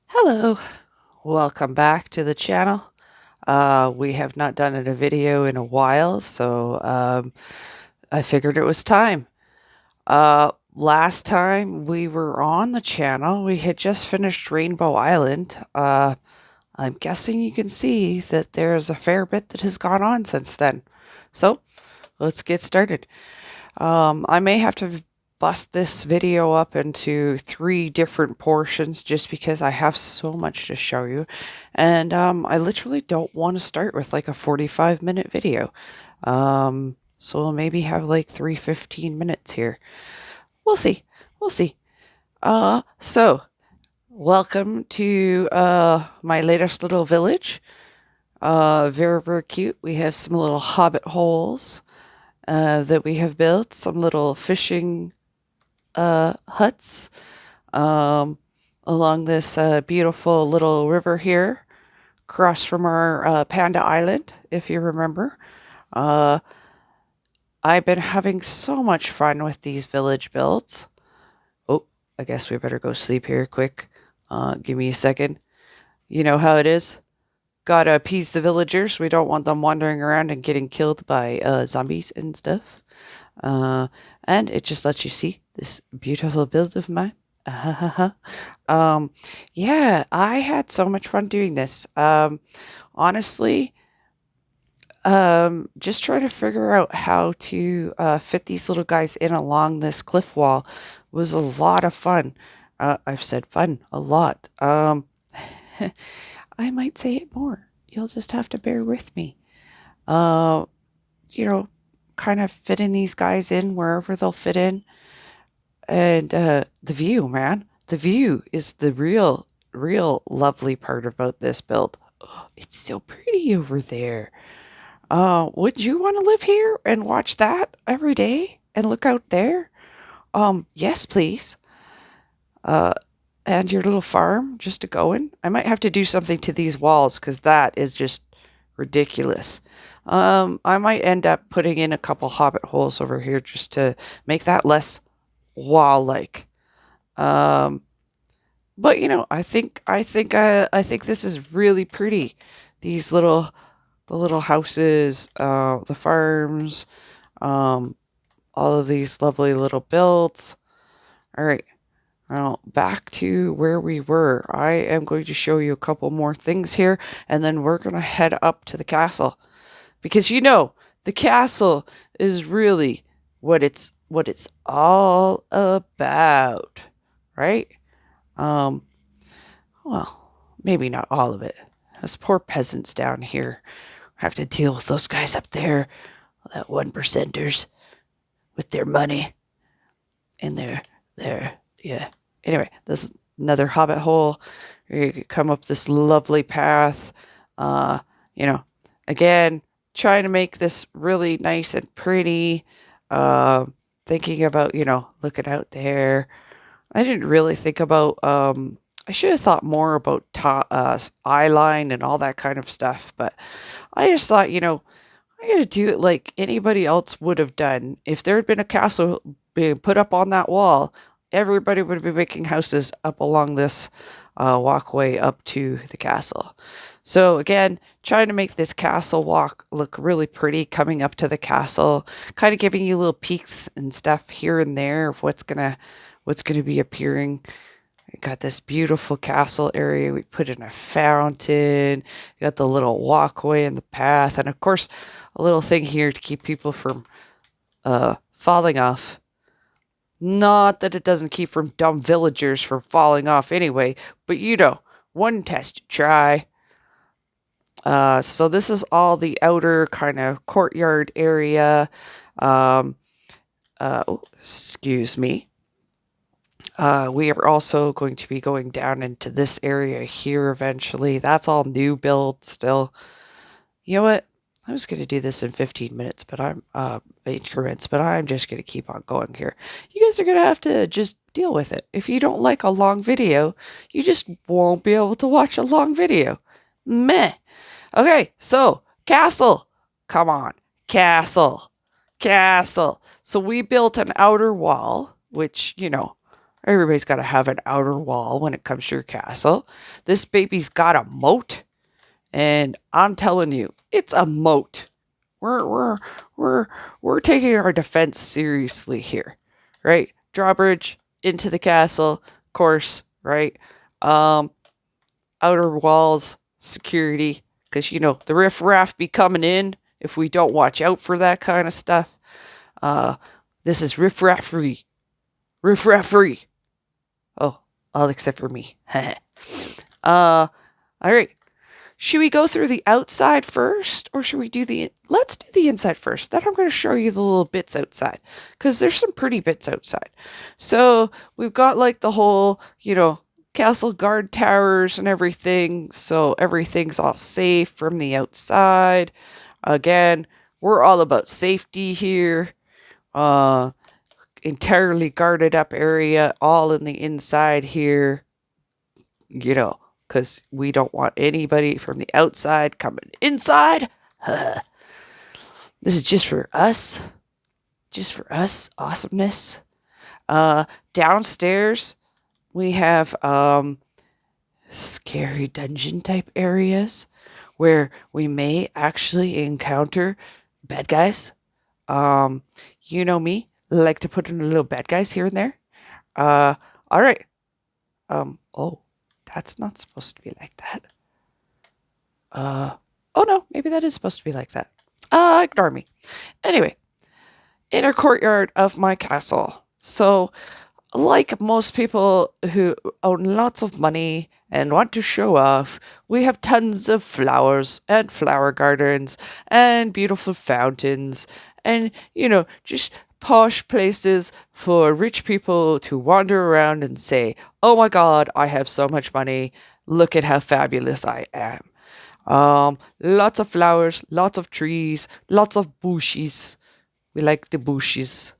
Hello, welcome back to the channel. We have not done a video in a while, so I figured it was time. Last time we were on the channel, we had just finished Rainbow Island. I'm guessing you can see that there's a fair bit that has gone on since then. So let's get started. I may have to bust this video up into 3 different portions just because I have so much to show you. And I literally don't want to start with like a 45-minute video. So we'll maybe have like 3 15 minutes here. We'll see. We'll see. So welcome to my latest little village. Very, very cute. We have some little hobbit holes that we have built, some little fishing huts along this beautiful little river here, across from our Panda Island, if you remember. Uh, I've been having so much fun with these village builds. Oh, I guess we better go sleep here quick. Give me a second. You know how it is. Gotta appease the villagers. We don't want them wandering around and getting killed by zombies and stuff. Uh, and it just lets you see this beautiful build of mine. um, yeah, I had so much fun doing this. Honestly, just trying to figure out how to fit these little guys in along this cliff wall was a lot of fun. I've said fun a lot. I might say it more. You'll just have to bear with me. Uh, you know, kind of fitting these guys in wherever they'll fit in. And the view, man. The view is the real lovely part about this build. Oh, it's so pretty over there. Would you want to live here and watch that every day and look out there? Yes, please. Uh, and your little farm just to go in. I might have to do something to these walls because that is just ridiculous. I might end up putting in a couple hobbit holes over here just to make that less wall-like. Um, but I think this is really pretty. These the little houses, the farms, um, all of these lovely little builds. All right. Now, back to where we were. I am going to show you a couple more things here, and then we're going to head up to the castle. Because the castle is really what it's all about, right? Um, well, maybe not all of it. Us poor peasants down here have to deal with those guys up there, that 1%ers with their money and their yeah. Anyway, this is another hobbit hole. You come up this lovely path. Uh, you know, again, trying to make this really nice and pretty. Uh, Thinking about, looking out there. I didn't really think about, I should have thought more about eye line and all that kind of stuff, but I just thought, I gotta do it like anybody else would have done. If there had been a castle being put up on that wall, everybody would be making houses up along this walkway up to the castle. So again, trying to make this castle walk look really pretty coming up to the castle, kind of giving you little peeks and stuff here and there of what's gonna be appearing. We got this beautiful castle area. We put in a fountain. We got the little walkway in the path, and of course, a little thing here to keep people from falling off. Not that it doesn't keep from dumb villagers from falling off anyway, but one test to try. So this is all the outer kind of courtyard area. Um, Excuse me. We are also going to be going down into this area here eventually. That's all new build still. You know what? I was going to do this in 15 minutes, but I'm increments, but I'm just going to keep on going here. You guys are going to have to just deal with it. If you don't like a long video, you just won't be able to watch a long video. Meh. Okay, so castle. Come on. Castle. Castle. So we built an outer wall, which, Everybody's got to have an outer wall when it comes to your castle. This baby's got a moat, and I'm telling you, it's a moat. We're we're we're taking our defense seriously here, right? Drawbridge into the castle, of course, right? Um, Outer walls, security, because the riffraff be coming in if we don't watch out for that kind of stuff. Uh, this is riffraff free, riffraff free. Oh, all except for me. All right. Should we go through the outside first, or should we let's do the inside first. Then I'm going to show you the little bits outside, because there's some pretty bits outside. So we've got like the whole, castle guard towers and everything. So everything's all safe from the outside. Again, we're all about safety here. Entirely guarded up area, all in the inside here. Because we don't want anybody from the outside coming inside. This is just for us. Just for us. Awesomeness. Downstairs, we have scary dungeon type areas where we may actually encounter bad guys. You know me, like to put in a little bad guys here and there. All right. Oh, that's not supposed to be like that. Oh no, maybe that is supposed to be like that. Ignore me. Anyway, inner courtyard of my castle. So, like most people who own lots of money and want to show off, we have tons of flowers and flower gardens and beautiful fountains and, just posh places for rich people to wander around and say, oh my God, I have so much money. Look at how fabulous I am. Lots of flowers, lots of trees, lots of bushes. We like the bushes.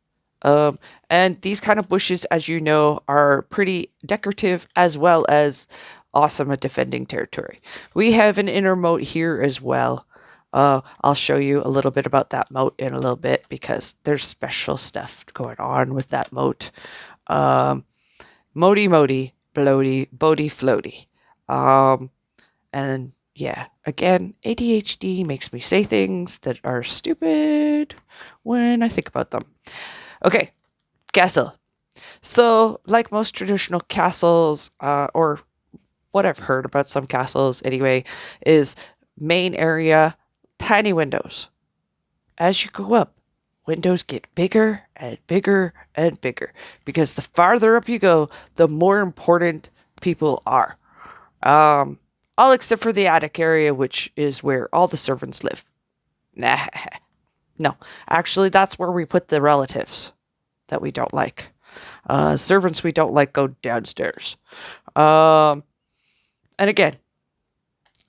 And these kind of bushes, as you know, are pretty decorative as well as awesome at defending territory. We have an inner moat here as well. I'll show you a little bit about that moat in a little bit because there's special stuff going on with that moat. Moaty, bloaty, boaty, floaty. And yeah, again, ADHD makes me say things that are stupid when I think about them. Okay, castle. So, like most traditional castles, or what I've heard about some castles anyway, is main area, tiny windows. As you go up, windows get bigger and bigger and bigger because the farther up you go, the more important people are. All except for the attic area, which is where all the servants live. Nah, no, actually, that's where we put the relatives that we don't like. Servants we don't like go downstairs. And again,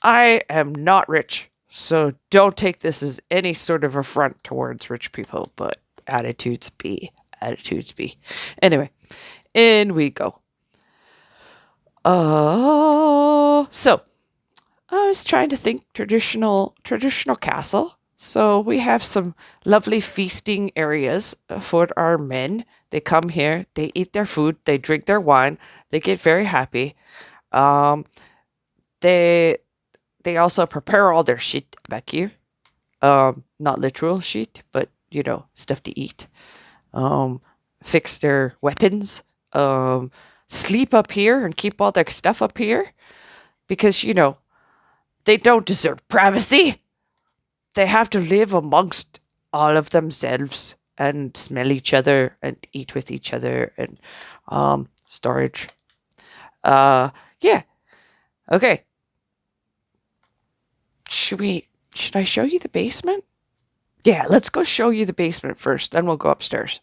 I am not rich, so don't take this as any sort of affront towards rich people, but attitudes be. Anyway, in we go. So I was trying to think traditional castle. So we have some lovely feasting areas for our men. They come here, they eat their food, they drink their wine, they get very happy. They also prepare all their shit back here. Not literal shit, but stuff to eat. Fix their weapons. Sleep up here and keep all their stuff up here because they don't deserve privacy. They have to live amongst all of themselves and smell each other and eat with each other and storage. Yeah. Okay. Should I show you the basement? Yeah, let's go show you the basement first, then we'll go upstairs.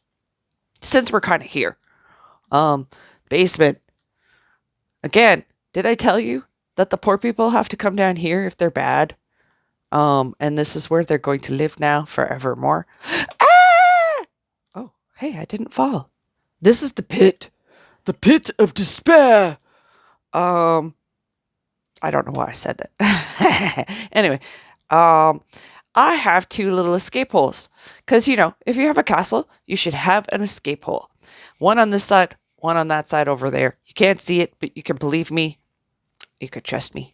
Since we're kind of here. Basement. Again, did I tell you that the poor people have to come down here if they're bad? And this is where they're going to live now forevermore. Ah! Oh, hey, I didn't fall. This is the pit. The pit of despair. I don't know why I said that. Anyway, I have 2 little escape holes. Because, if you have a castle, you should have an escape hole. One on this side, one on that side over there. You can't see it, but you can believe me. You could trust me.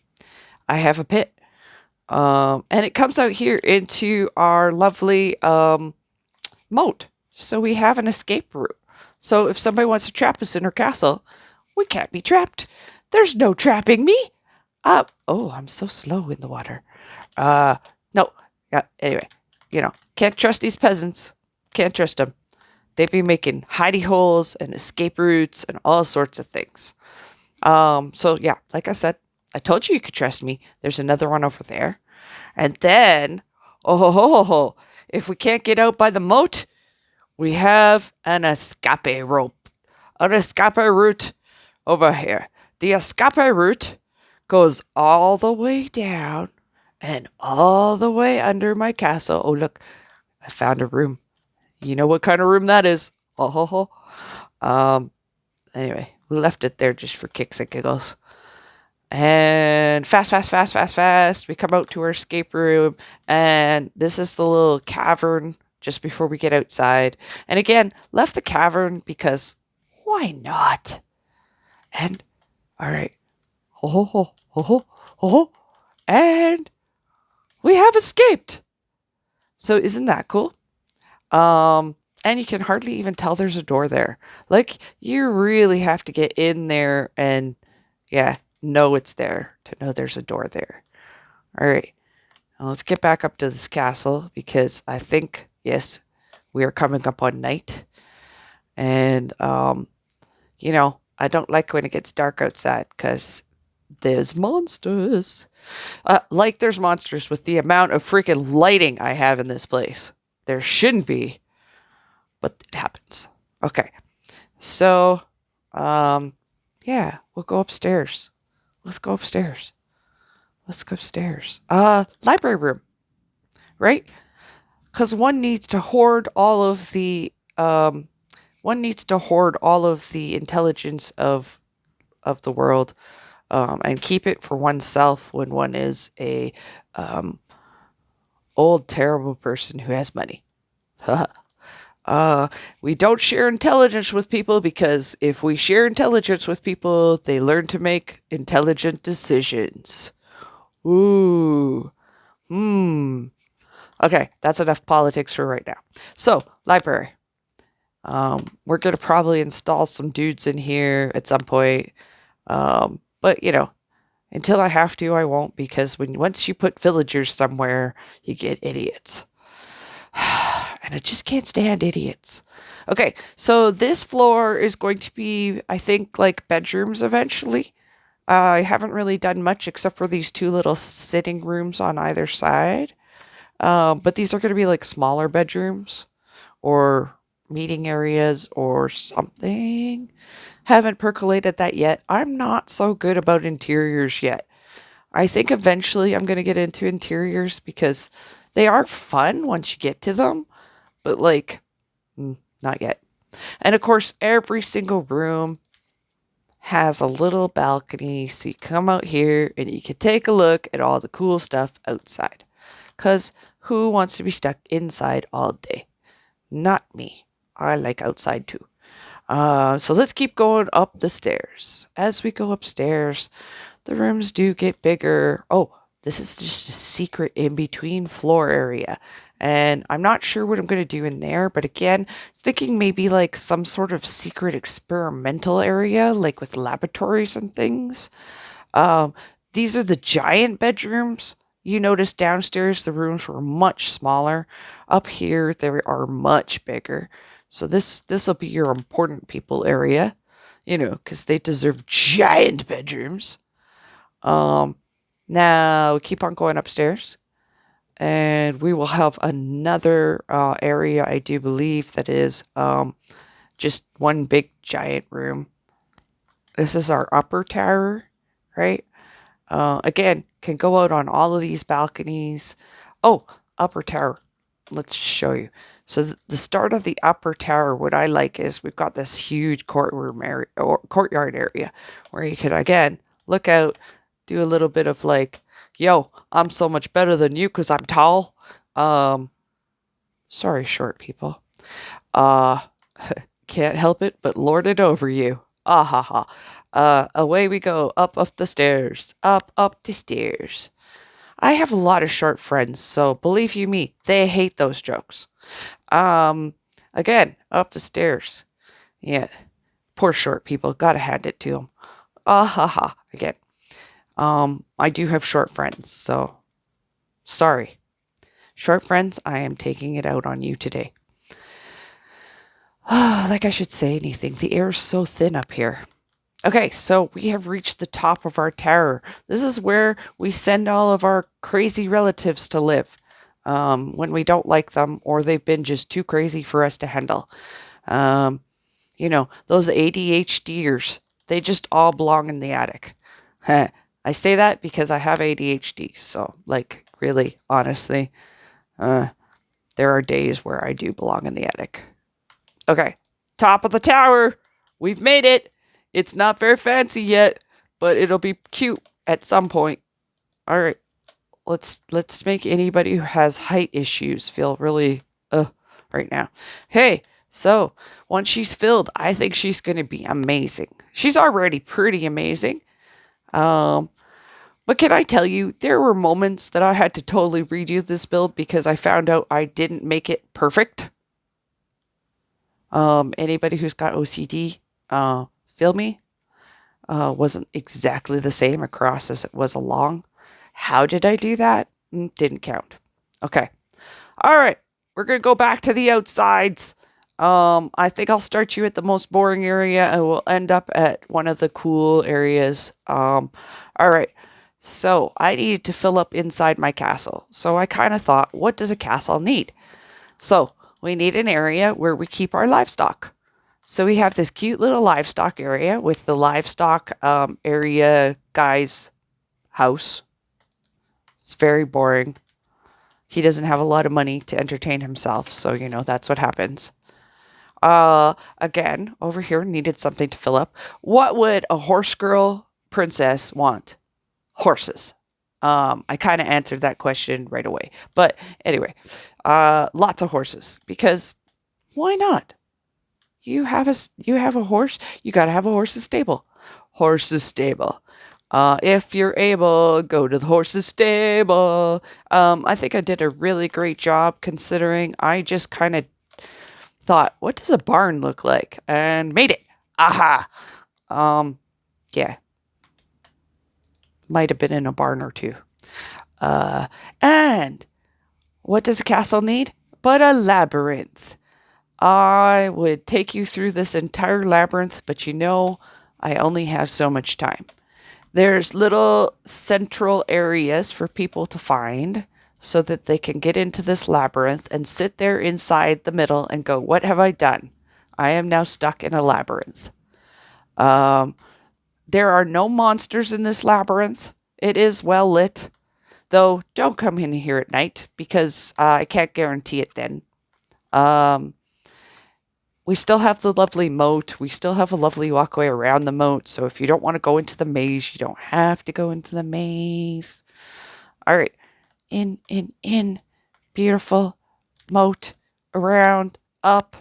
I have a pit. And it comes out here into our lovely moat. So we have an escape route. So if somebody wants to trap us in our castle, we can't be trapped. There's no trapping me. Oh, I'm so slow in the water. No. Yeah, anyway, can't trust these peasants. Can't trust them. They be making hidey holes and escape routes and all sorts of things. So yeah, like I said, I told you could trust me. There's another one over there. And then, if we can't get out by the moat, we have an escape rope. An escape route over here. The escape route goes all the way down and all the way under my castle. Oh, look, I found a room. You know what kind of room that is. Anyway, we left it there just for kicks and giggles. And fast, we come out to our escape room. And this is the little cavern just before we get outside. And again, left the cavern because why not? And, all right. And we have escaped. So isn't that cool? And you can hardly even tell there's a door there. Like, you really have to get in there and, know it's there to know there's a door there. All right. Now let's get back up to this castle because I think, yes, we are coming up on night. And, I don't like when it gets dark outside because there's monsters. Like there's monsters with the amount of freaking lighting I have in this place. There shouldn't be, but it happens. Okay. So, we'll go upstairs. Let's go upstairs. Library room, right? Because one needs to hoard all of the intelligence of the world, and keep it for oneself when one is a old terrible person who has money. We don't share intelligence with people because if we share intelligence with people, they learn to make intelligent decisions. Ooh. Okay, that's enough politics for right now. So, library. We're going to probably install some dudes in here at some point. But, until I have to, I won't because once you put villagers somewhere, you get idiots. And I just can't stand idiots. Okay, so this floor is going to be, I think, like bedrooms eventually. I haven't really done much except for these two little sitting rooms on either side. But these are going to be like smaller bedrooms or meeting areas or something. Haven't percolated that yet. I'm not so good about interiors yet. I think eventually I'm going to get into interiors because they are fun once you get to them. But not yet. And of course, every single room has a little balcony. So you come out here and you can take a look at all the cool stuff outside. Because who wants to be stuck inside all day? Not me. I like outside too. So let's keep going up the stairs. As we go upstairs, the rooms do get bigger. Oh, this is just a secret in-between floor area. And I'm not sure what I'm going to do in there. But again, I was thinking maybe like some sort of secret experimental area, like with laboratories and things. These are the giant bedrooms. You notice downstairs the rooms were much smaller. Up here, they are much bigger. So this will be your important people area, because they deserve giant bedrooms. Now we keep on going upstairs, and we will have another area. I do believe that is just one big giant room. This is our upper tower, right? Again, can go out on all of these balconies. Oh, upper tower. Let's show you. So the start of the upper tower, what I like is we've got this huge courtyard area where you can, again, look out, do a little bit of like, yo, I'm so much better than you because I'm tall. Sorry, short people. can't help it but lord it over you. Ah ha ha. Away we go, up the stairs, up the stairs. I have a lot of short friends, so believe you me, they hate those jokes. Um, Again, up the stairs. Yeah, poor short people, gotta hand it to them. Ah ha ha. Again, I do have short friends, so sorry. Short friends, I am taking it out on you today. Like I should say anything. The air is so thin up here. Okay, so we have reached the top of our tower. This is where we send all of our crazy relatives to live when we don't like them or they've been just too crazy for us to handle. Um, those ADHDers, they just all belong in the attic. I say that because I have ADHD. So, like, really, honestly, there are days where I do belong in the attic. Okay, top of the tower. We've made it. It's not very fancy yet, but it'll be cute at some point. All right, let's make anybody who has height issues feel really right now. Hey, so once she's filled, I think she's going to be amazing. She's already pretty amazing. But can I tell you, there were moments that I had to totally redo this build because I found out I didn't make it perfect. Anybody who's got OCD, feel me? Wasn't exactly the same across as it was along. How did I do that? Didn't count. Okay. All right. We're going to go back to the outsides. I think I'll start you at the most boring area and we'll end up at one of the cool areas. All right. So I needed to fill up inside my castle. So I kind of thought, what does a castle need? So we need an area where we keep our livestock. So we have this cute little livestock area with the livestock area guy's house. It's very boring. He doesn't have a lot of money to entertain himself, so that's what happens. Again, over here needed something to fill up. What would a horse girl princess want? Horses. I kind of answered that question right away. But anyway, lots of horses because why not? You have a horse, you got to have a horse's stable. Horse's stable. If you're able, go to the horse's stable. I think I did a really great job considering I just kind of thought, what does a barn look like? And made it. Aha. Yeah. Might have been in a barn or two. And what does a castle need? But a labyrinth. I would take you through this entire labyrinth, but I only have so much time. There's little central areas for people to find so that they can get into this labyrinth and sit there inside the middle and go, what have I done? I am now stuck in a labyrinth. There are no monsters in this labyrinth. It is well lit. Though, don't come in here at night because I can't guarantee it then. We still have the lovely moat. We still have a lovely walkway around the moat. So if you don't want to go into the maze, you don't have to go into the maze. All right. In. Beautiful moat. Around. Up.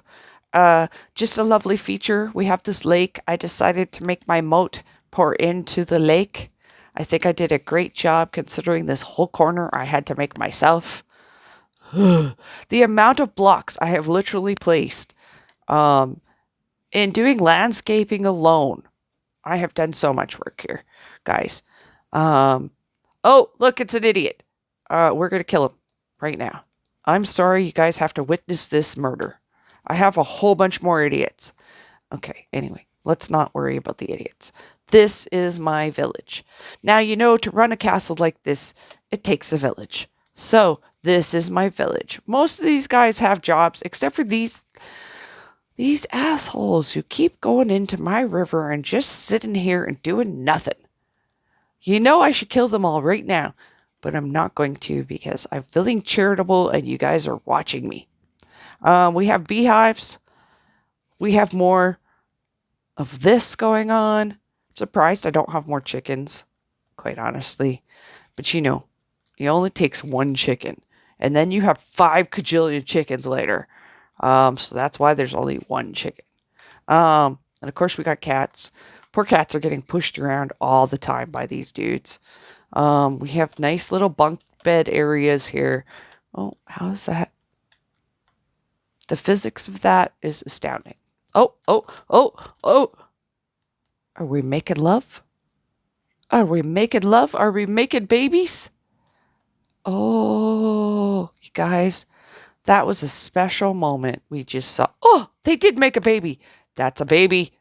Just a lovely feature. We have this lake. I decided to make my moat pour into the lake. I think I did a great job considering this whole corner I had to make myself. The amount of blocks I have literally placed in doing landscaping alone, I have done so much work here, guys. Oh, look, it's an idiot. We're going to kill him right now. I'm sorry you guys have to witness this murder. I have a whole bunch more idiots. Okay, anyway, let's not worry about the idiots. This is my village. Now, to run a castle like this, it takes a village. So, this is my village. Most of these guys have jobs, except for these assholes who keep going into my river and just sitting here and doing nothing. I should kill them all right now, but I'm not going to because I'm feeling charitable and you guys are watching me. We have beehives. We have more of this going on. I'm surprised I don't have more chickens, quite honestly. But it only takes one chicken. And then you have 5 kajillion chickens later. So that's why there's only one chicken. And of course we got cats. Poor cats are getting pushed around all the time by these dudes. We have nice little bunk bed areas here. Oh, how is that? The physics of that is astounding. Oh, oh, oh, oh. Are we making love? Are we making love? Are we making babies? Oh, you guys, that was a special moment we just saw. Oh, they did make a baby. That's a baby.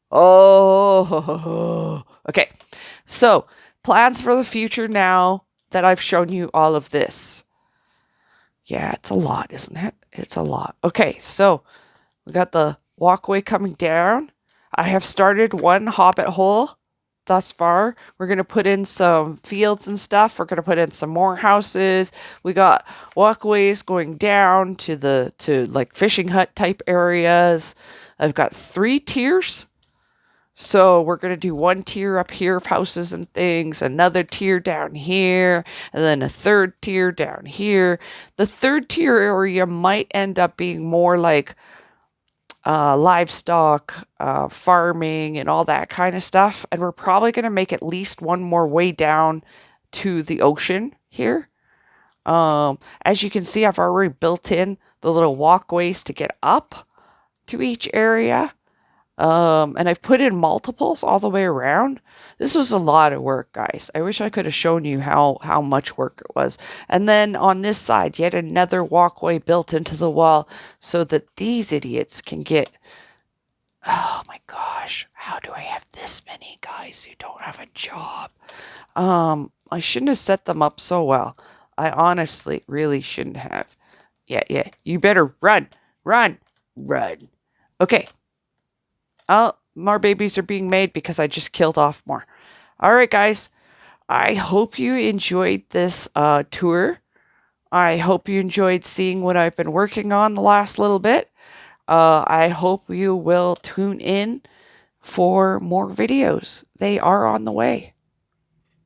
Oh, okay. So, plans for the future now that I've shown you all of this. Yeah, it's a lot, isn't it? It's a lot. Okay, so we got the walkway coming down. I have started one hobbit hole thus far. We're going to put in some fields and stuff. We're going to put in some more houses. We got walkways going down to like fishing hut type areas. I've got 3 tiers. So we're going to do 1 tier up here of houses and things, another tier down here, and then a 3rd tier down here. The 3rd tier area might end up being more like livestock, farming, and all that kind of stuff. And we're probably going to make at least one more way down to the ocean here. As you can see, I've already built in the little walkways to get up to each area. And I've put in multiples all the way around. This was a lot of work, guys. I wish I could have shown you how much work it was. And then on this side, yet another walkway built into the wall so that these idiots can get... Oh my gosh, how do I have this many guys who don't have a job? I shouldn't have set them up so well. I honestly really shouldn't have. Yeah, you better run. Okay. Oh, more babies are being made because I just killed off more. All right, guys. I hope you enjoyed this tour. I hope you enjoyed seeing what I've been working on the last little bit. I hope you will tune in for more videos. They are on the way.